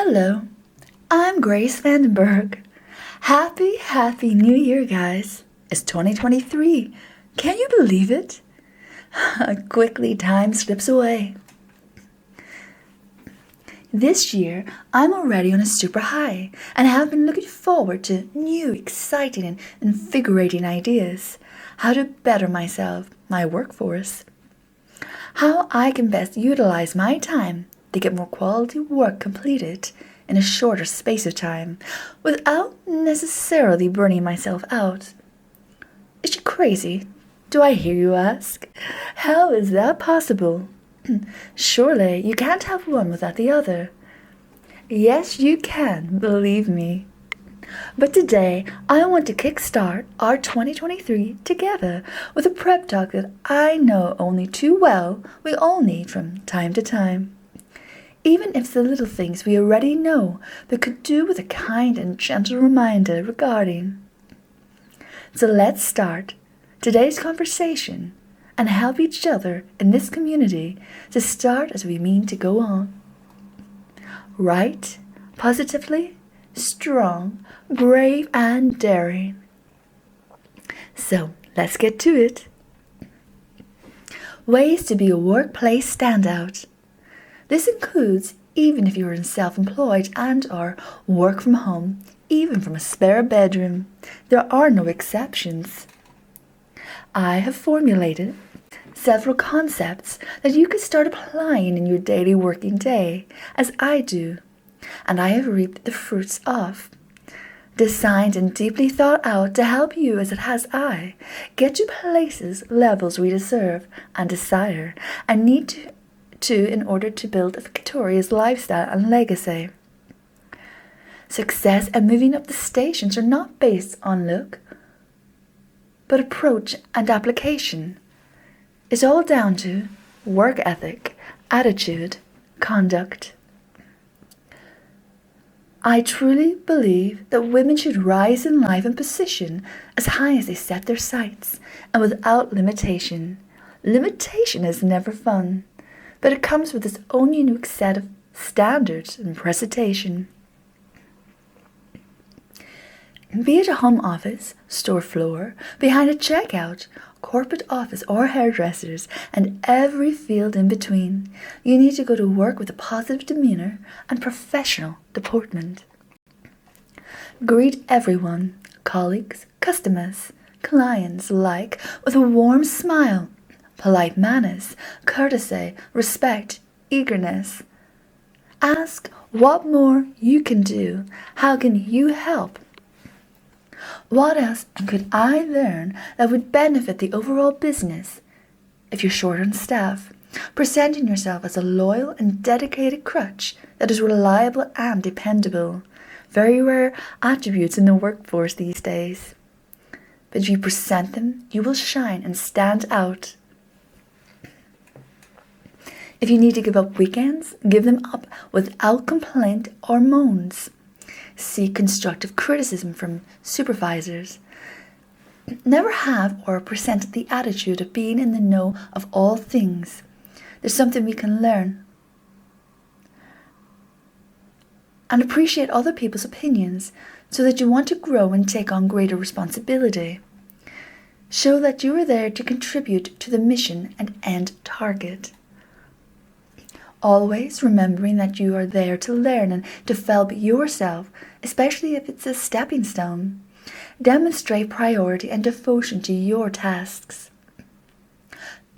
Hello, I'm Grace Berg. Happy New Year, guys. It's 2023. Can you believe it? Quickly time slips away. This year, I'm already on a super high and have been looking forward to new, exciting and invigorating ideas. How to better myself, my workforce. How I can best utilize my time to get more quality work completed in a shorter space of time without necessarily burning myself out. Is she crazy? Do I hear you ask? How is that possible? Surely you can't have one without the other. Yes, you can, believe me. But today, I want to kickstart our 2023 together with a prep talk that I know only too well we all need from time to time. Even if it's the little things we already know, but could do with a kind and gentle reminder regarding. So let's start today's conversation and help each other in this community to start as we mean to go on. Right, positively, strong, brave and daring. So let's get to it. Ways to be a workplace standout. This includes even if you're in self-employed and or work from home, even from a spare bedroom. There are no exceptions. I have formulated several concepts that you could start applying in your daily working day, as I do, and I have reaped the fruits of. Designed and deeply thought out to help you as it has I, get to places, levels we deserve and desire, and need to in order to build a victorious lifestyle and legacy. Success and moving up the stations are not based on look, but approach and application. It's all down to work ethic, attitude, conduct. I truly believe that women should rise in life and position as high as they set their sights, and without limitation. Limitation is never fun, but it comes with its own unique set of standards and presentation. Be it a home office, store floor, behind a checkout, corporate office or hairdressers, and every field in between, you need to go to work with a positive demeanor and professional deportment. Greet everyone, colleagues, customers, clients alike, with a warm smile, polite manners, courtesy, respect, eagerness. Ask what more you can do. How can you help? What else could I learn that would benefit the overall business? If you're short on staff, presenting yourself as a loyal and dedicated crutch that is reliable and dependable. Very rare attributes in the workforce these days. But if you present them, you will shine and stand out. If you need to give up weekends, give them up without complaint or moans. Seek constructive criticism from supervisors. Never have or present the attitude of being in the know of all things. There's something we can learn. And appreciate other people's opinions so that you want to grow and take on greater responsibility. Show that you are there to contribute to the mission and end target. Always remembering that you are there to learn and develop yourself, especially if it's a stepping stone. Demonstrate priority and devotion to your tasks.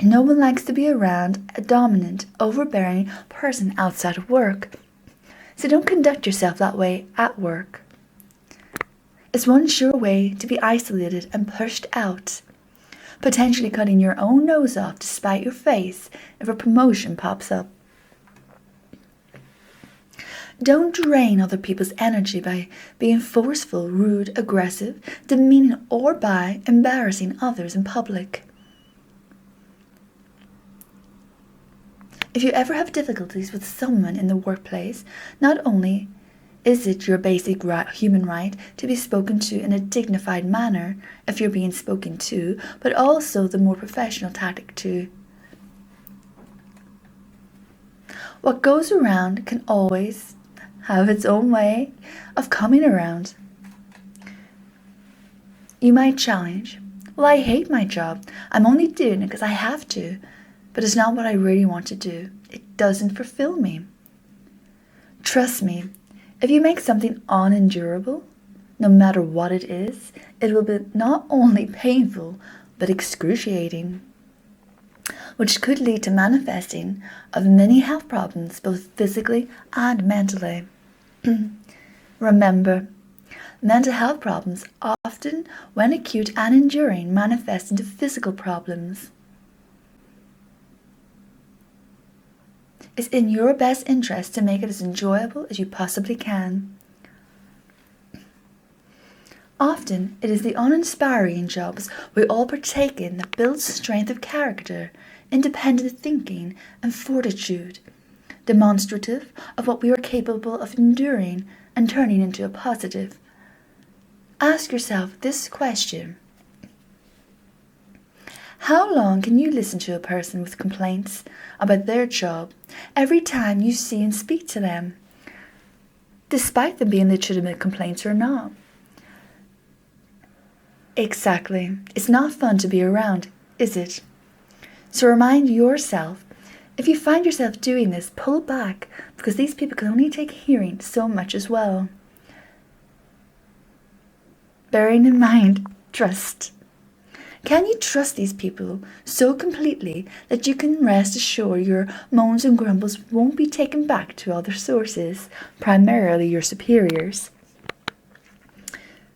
No one likes to be around a dominant, overbearing person outside of work. So don't conduct yourself that way at work. It's one sure way to be isolated and pushed out, potentially cutting your own nose off to spite your face if a promotion pops up. Don't drain other people's energy by being forceful, rude, aggressive, demeaning, or by embarrassing others in public. If you ever have difficulties with someone in the workplace, not only is it your basic human right to be spoken to in a dignified manner if you're being spoken to, but also the more professional tactic too. What goes around can always have its own way of coming around. You might challenge, well, I hate my job. I'm only doing it because I have to, but it's not what I really want to do. It doesn't fulfill me. Trust me, if you make something unendurable, no matter what it is, it will be not only painful, but excruciating, which could lead to manifesting of many health problems, both physically and mentally. Remember, mental health problems often, when acute and enduring, manifest into physical problems. It's in your best interest to make it as enjoyable as you possibly can. Often, it is the uninspiring jobs we all partake in that build strength of character, independent thinking, and fortitude, demonstrative of what we are capable of enduring and turning into a positive. Ask yourself this question. How long can you listen to a person with complaints about their job every time you see and speak to them, despite them being legitimate complaints or not? Exactly. It's not fun to be around, is it? So remind yourself, if you find yourself doing this, pull back, because these people can only take hearing so much as well. Bearing in mind, trust. Can you trust these people so completely that you can rest assured your moans and grumbles won't be taken back to other sources, primarily your superiors,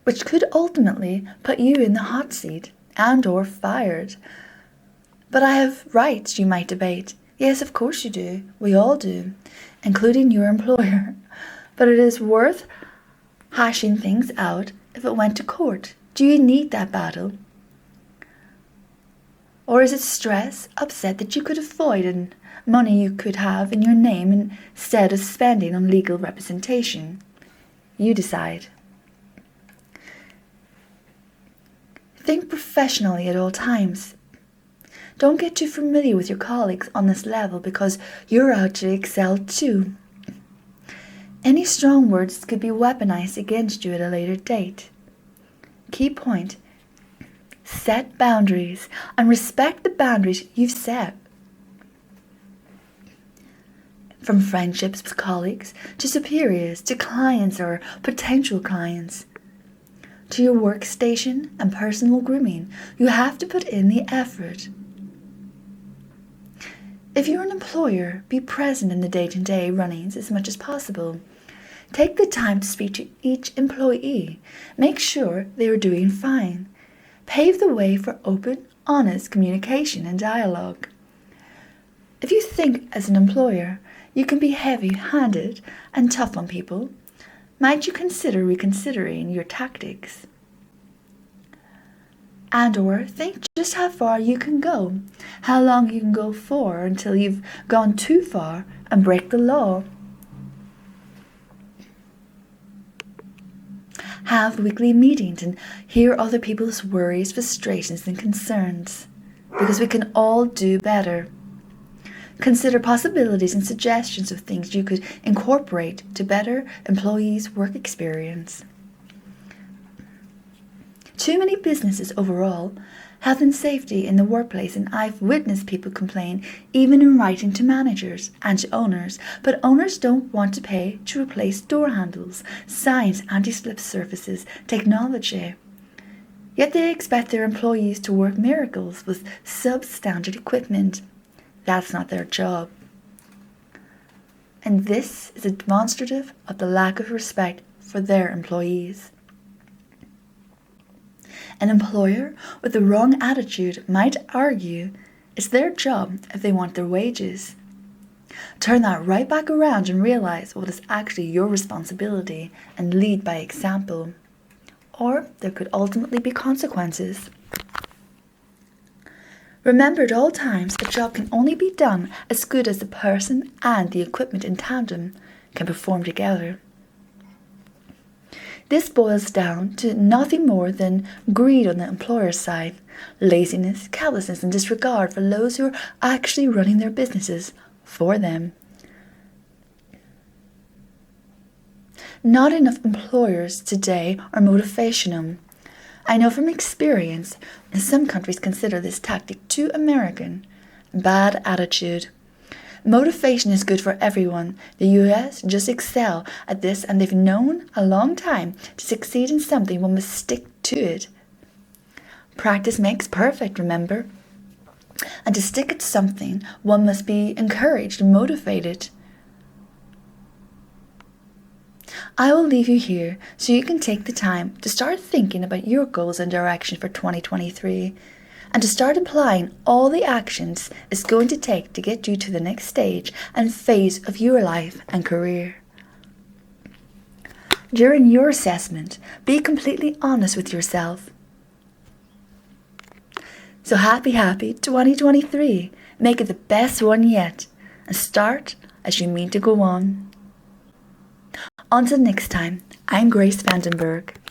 which could ultimately put you in the hot seat and or fired? But I have rights, you might debate. Yes, of course you do. We all do, including your employer. But it is worth hashing things out if it went to court. Do you need that battle? Or is it stress, upset that you could avoid and money you could have in your name instead of spending on legal representation? You decide. Think professionally at all times. Don't get too familiar with your colleagues on this level because you're out to excel too. Any strong words could be weaponized against you at a later date. Key point: set boundaries and respect the boundaries you've set. From friendships with colleagues, to superiors, to clients or potential clients, to your workstation and personal grooming, you have to put in the effort. If you're an employer, be present in the day-to-day runnings as much as possible. Take the time to speak to each employee. Make sure they are doing fine. Pave the way for open, honest communication and dialogue. If you think as an employer you can be heavy-handed and tough on people, might you consider reconsidering your tactics? And or think just how far you can go, how long you can go for until you've gone too far and break the law. Have weekly meetings and hear other people's worries, frustrations, and concerns, because we can all do better. Consider possibilities and suggestions of things you could incorporate to better employees' work experience. Too many businesses overall, health and safety in the workplace, and I've witnessed people complain even in writing to managers and to owners, but owners don't want to pay to replace door handles, signs, anti-slip surfaces, technology. Yet they expect their employees to work miracles with substandard equipment. That's not their job. And this is a demonstrative of the lack of respect for their employees. An employer with the wrong attitude might argue it's their job if they want their wages. Turn that right back around and realize what is actually your responsibility and lead by example. Or there could ultimately be consequences. Remember at all times, a job can only be done as good as the person and the equipment in tandem can perform together. This boils down to nothing more than greed on the employer's side, laziness, callousness, and disregard for those who are actually running their businesses for them. Not enough employers today are motivational. I know from experience, some countries consider this tactic too American. Bad attitude. Motivation is good for everyone. The US just excel at this, and they've known a long time to succeed in something one must stick to it. Practice makes perfect, remember? And to stick at something, one must be encouraged and motivated. I will leave you here so you can take the time to start thinking about your goals and direction for 2023 and to start applying all the actions it's going to take to get you to the next stage and phase of your life and career. During your assessment, be completely honest with yourself. So happy 2023. Make it the best one yet and start as you mean to go on. Until next time, I'm Grace XXX.